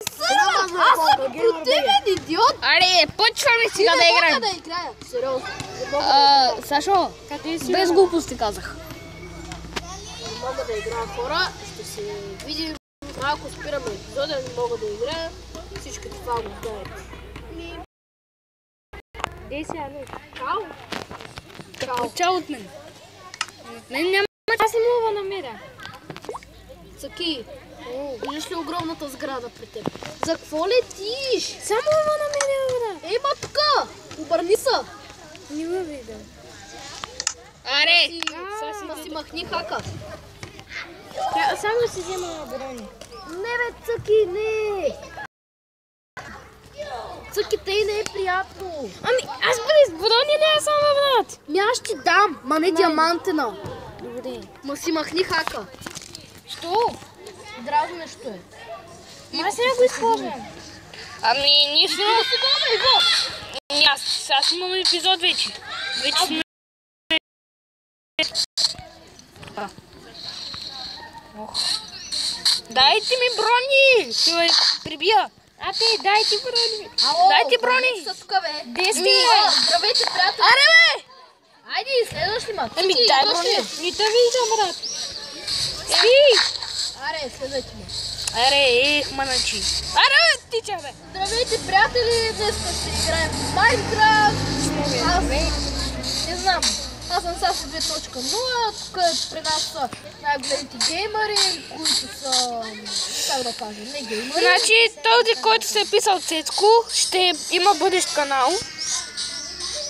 Аз съм противен идиот! Аре, почваме сега да играем. Не мога да играя, сериозно. Сашо, без глупости казах. Не мога да играя хора, ще се видим. Малко спираме епизода, не мога да играя. Всички това го знаят. Де си, Алекс? Чао! Чао от мен. От мен няма. Аз не мога да намеря. Цаки, виждаш ли огромната сграда при теб? За какво летиш? Само мога да намеря, брат. Ема тука! Обърни се! Не го виждам. Аре! Да си махни хака. Само си взема брони. Не бе, Цаки, не! Цаки, тъй не е приятно. Ами, аз без брони не съм, брат. Аз ще дам, ма не диамантена. Добре. Ма си махни хака. Що? Дразно нещо е. Аз не го използвам. Ами, ние сме... Аз имам епизод вече. Вече сме... Дайте ми брони! Ще ме прибия. А те, дай ти брони. Дайте брони! Са тук, бе. Де сте? Здравейте, приятели. Аре, бе! Айде, следваш ли ма? Ами, Цаки, дай идваш брони. ли? Не те виждам, брат. Аре, следвайте ме. Аре, маначи. Аре, бе, тича, бе! Здравейте, приятели! Днес ще играем в Майнкрафт. Аз не знам. Аз съм Сашо 2.0. Тук при нас са най-големите геймъри, които са... Как да кажа, не геймъри. Значи, този, който се е писал Цецко, ще има бъдещ канал.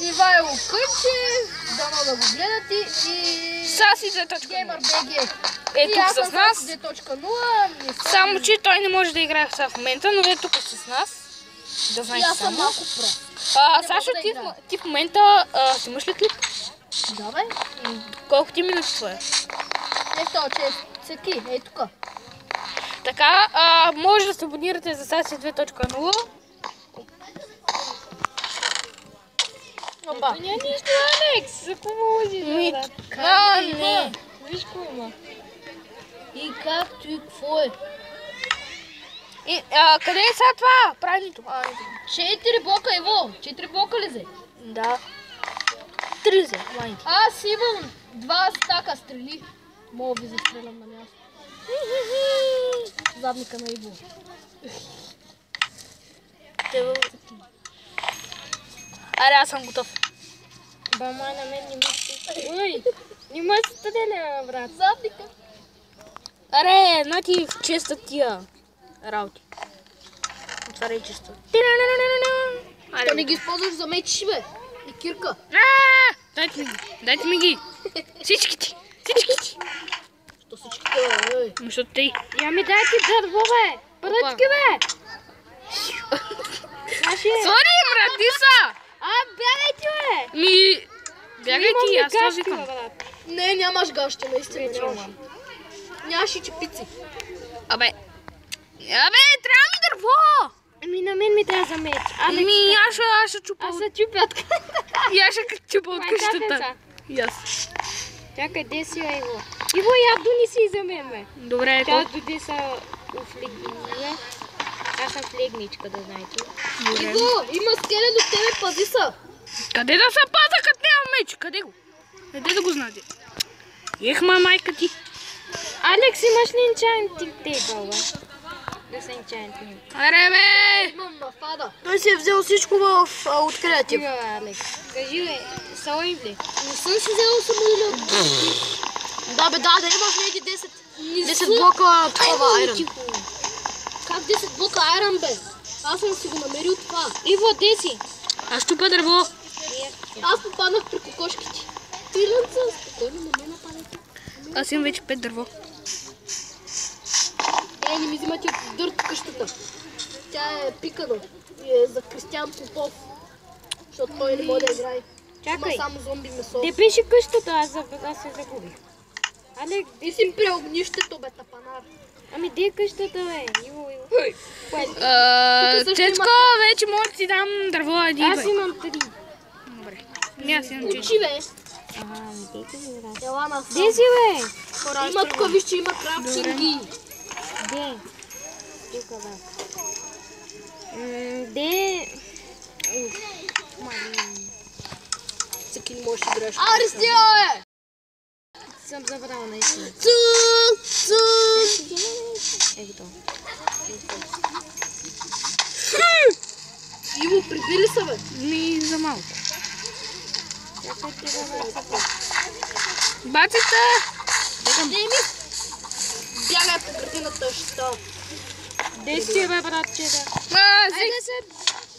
Ивайло Кънчев, дано да го гледате и... Саси 2.0. Геймър БГ. Е И тук аз съм с нас. Сашо 2.0. Само, че той не може да играе сега в момента, но е тук с нас. Да И знаете аз съм само. малко про. Сашо, да играя. ти в момента снимаш ли клип? Да, бе. Колко ти минути това е? Не в този, че е Цеки, ей тук. Така, може да се абонирате за Саси 2.0. Оба. Няма нищо, Алекс. За какво можеш, брат? Не. Виж какво има. И както и какво е. Къде е сега това? Правилното. 4 блока, Иво. 4 блока ли взе? Да. 3 за майните. Аз имам 2 стака стрели. Мога ви застрелям на място. Задника на Иво. Аре, аз съм готов. Бама на мен не мисли. Ой, не може да стъделя, брат. Задника. Аре, на ти в честа тия работи. Отваряй често. Що не ги използваш за мечи, бе? И кирка. Дайте ми ги. Дайте ми ги. Всичките. Всичките. Що всичките, бе? Защото тъй. Я ми дай ти дърво, бе. Пръчки, бе. Сори, мратиса! Бягай ти, бе. Бягай ти, аз това викам. Не, нямаш гащи, наистина нямаш. Нямаш и чепици. Абе, трябва ми дърво! Ами на мен ми трябва за меч. Аз ще чупа Аз от... се чупят. И аз ще чупа от къщата. И аз. Чакай, де си, Иво? Иво, я донеси за мен, бе. Добре, Тя доде са флегния. Аз съм флегничка, да знаете. Иво, има скелет до тебе, пази са. Къде да се паза, като няма меч? Къде го? Къде да го знаете? Ехма, майка ти. Алекс, имаш ли енчантинг тейбъл, бе? Да са енчантинг. Аре, бе! Имам нафада. Той си е взел всичко от креатив. Тига, Алекс. Кажи, бе, салоим ли? Не съм си взел самолет. Да, бе, да, имаш неги 10 блока такова айрон. Как 10 блока айрон, бе? Аз съм си го намерил това. Иво, де си? Аз чупа дърво. Аз попаднах при кокошките. Тиленца, спокойно, не ме нападайте. Аз имам вече 5 дърво. Не ми взимате дърт къщата. Тя е пикана. И е за Кристиян Попов. Защото той не може да играе. Чакай. Има само зомби месо. Де беше къщата? Аз се загубих. Алекс, И си при огнището, бе, тапанар. ами де е къщата, бе? Иво. Цецко, вече мога да ти дам дърво, ади, Аз бе. имам 3. Добре. Не, аз имам 4. Учи, бе. Ами де ти ми, брат? Ела на Де си, бе? Има тук, виж, че има крафтинги. Де? Тука, да. Де... Всеки не можеш да играеш. Аре, стига, Съм забрала наистина. Ето. Иво, прибили са, бе. Ми за малко. Чакай ти да бе. Баците! Не ми бягай по градината, що? Де си бе, братче, да? Айде се,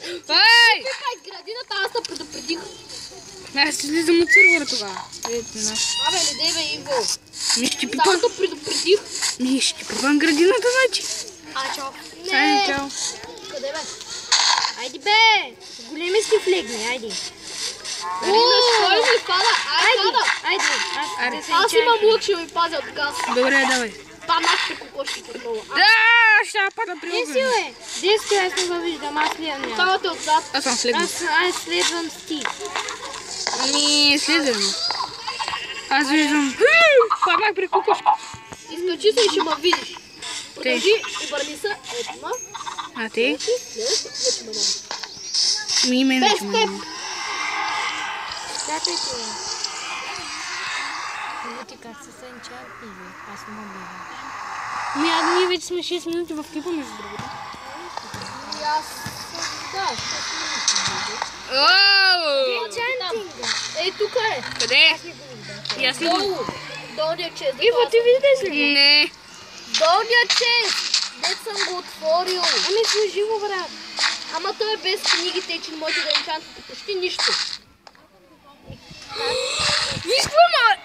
Ей! пикай градината, аз те предупредих. Аз ще излизам от сервера тогава. Ето на. Абе, не дей, бе, Иво. Ми ще Само пипам. те предупредих. Ми ще пипам градината, значи. Чао. Сайде, чао. Къде, бе? Айде бе! Големи си флегни, айде. Марина, стой ми пада. Айде, Пада. айде. Аре. Аз имам лук, ще ми пазя от газ. Добре, давай. Па нашите кокошки отново. Да, ще пада при Де си, огън. бе? Де си, аз не го виждам, аз следвам. Само те отзад. Аз съм слегнал. Аз следвам ти. Ми следвам. Аз виждам. Паднах при кукушка. Изкачи се и ще ме видиш. Продължи, обърни се. Ето ма. А ти? Гледай се, вече ме няма. Ми мен Без вече ме теб. няма. Чакай ти, бе. Иво ти как се енчантни, бе? Аз не мога да. Ми, ние вече сме 6 минути в клипа, между другото. И аз... Да, Енчантинга. ей, тук е. Къде? И аз не го. Долу. Долния чест. Иво, ти виждаш ли? Не. Долния чест. Дет съм го отворил. Ами служи го, брат. Ама той е без книгите, че не можете да енчантите почти нищо. Виж ма!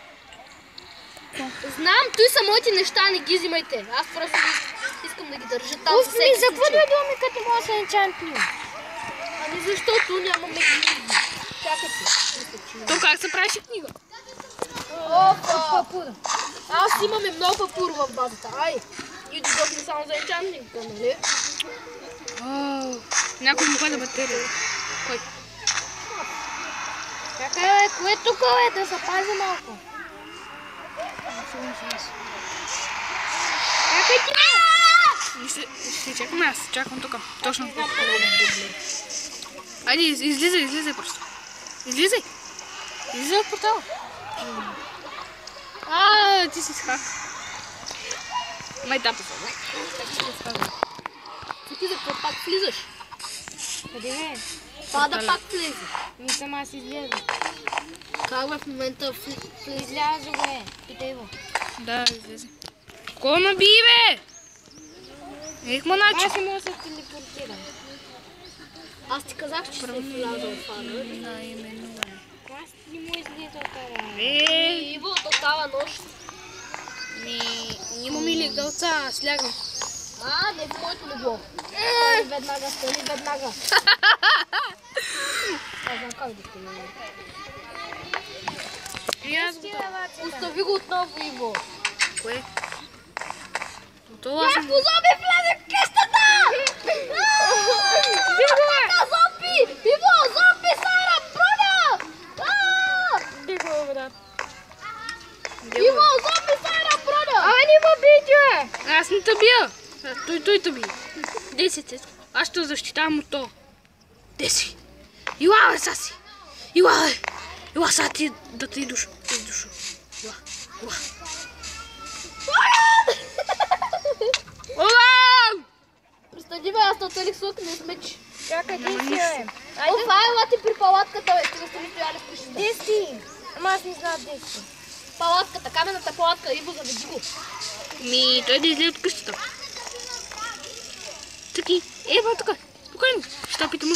Знам, той са моите неща, не ги взимайте. Аз просто искам да ги държа там за Ми, всеки за какво случай. дойдоме, като мога да се енчантни? Ами защото нямаме книги. Чакайте. То как се правеше книга? Папура. Аз имаме много папур в базата. Ай, и дойдохме само за енчантника, нали? Някой му пада батерия. Кой? Чакай, бе, кое тук, бе, да се пази малко. Чакай ти, бе! Ще чакаме, аз чакам тук. Точно тук. Айде, излизай просто. Излизай. Излизай от портала. Ти си схак. Май тапа се, Ти за какво пак влизаш? Къде, бе? Пада пак влезе. Ми сама си излезе. Как бе в момента влезе? Излязо, бе. Питай го. Да, излезе. Кой ме би, бе? Ехма начин. Аз не мога да се телепортирам. Аз ти казах, че ще вляза в фана. Да, именно, бе. Аз не му излиза от това. Иво, до тава нощ. Имам и легалца, слягам. Не в моето легло. Веднага, стани веднага. Аз знам как да стане. И аз го Остави го отново, Иво. Кое? Това съм. Някакво зомби влезе в къщата! Зомби! Иво, зомби, Сара, броня! Диго, брат. Иво, зомби, Сара, броня! Не ме бидя! Аз не те бия. Той те бия. 10. Аз ще защитавам от то. 10. Ила, бе, Саси. Ила, бе. Ила, сега ти да те издуша. Ила. Олам! Представи бе, аз нателих сок, не смеч. Чакай, Няма де си, нищо. бе? Ела ти при палатката, бе, стига сте ми стояли в къщата. Де си? Ама аз не знам де си. Палатката, каменната палатка, Иво, заведи го. Ми, той да излезе от къщата. Таки, ева тук. Спокойно. Ще опитам.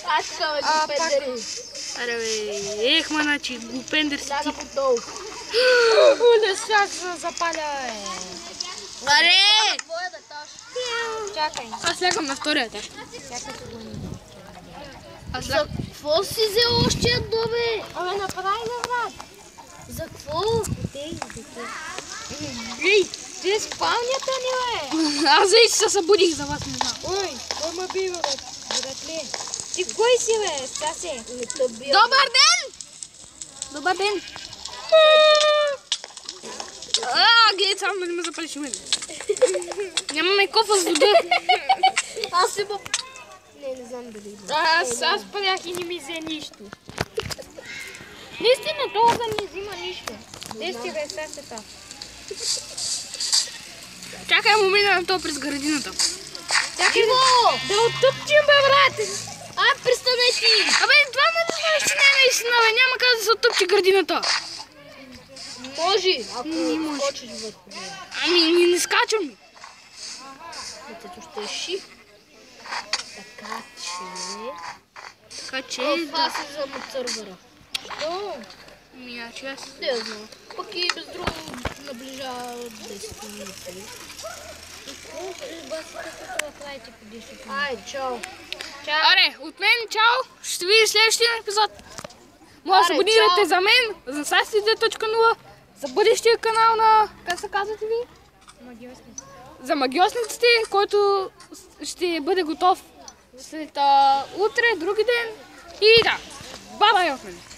Аз така, бе, го пендери. Аре, бе, ехма, значи, глупендер си Ляга ти. под долу. Не сега се запаля, бе. Аре! Твоя да таш. Чакай. Аз лягам на втория етаж. Чакай се го. Аз За лягам. какво си взел още едно, бе? Абе, направи го, брат. За какво? Ей, ти спалнята ни, бе. Аз вече се събудих за вас, не знам. Ой, кой ме бива, бе? Братле. Ти кой си, бе? Стасе. Не те бия. Добър ден! Добър ден! Гледай само да не ме запалиш мен. Нямаме кофа с вода. Аз имам... Не знам дали има. Аз падях и не ми взе нищо. Наистина, това не взима нищо. Дести бе, сега се там. Чакай му мина на то през градината. Чакай да оттъпчим, бе, брате. Ай, престане ти! Абе, това не знаеш, че не е наистина, бе. Няма как да се оттъпче градината. Може, ако скочиш върху него. Ами, не скачам. Детето ще ши. Така Така че... това си взема от сървъра. Що? Значи аз... Не я знам. Пък и без друго наближава 10 минути. Ай, чао. Аре, от мен чао. Ще видиш следващия епизод. Може да се Аре, абонирате чао. за мен, за SASI2.0, за бъдещия канал на... Как се казвате ви? За магиосниците, който ще бъде готов след утре, други ден. И да, баба от мен.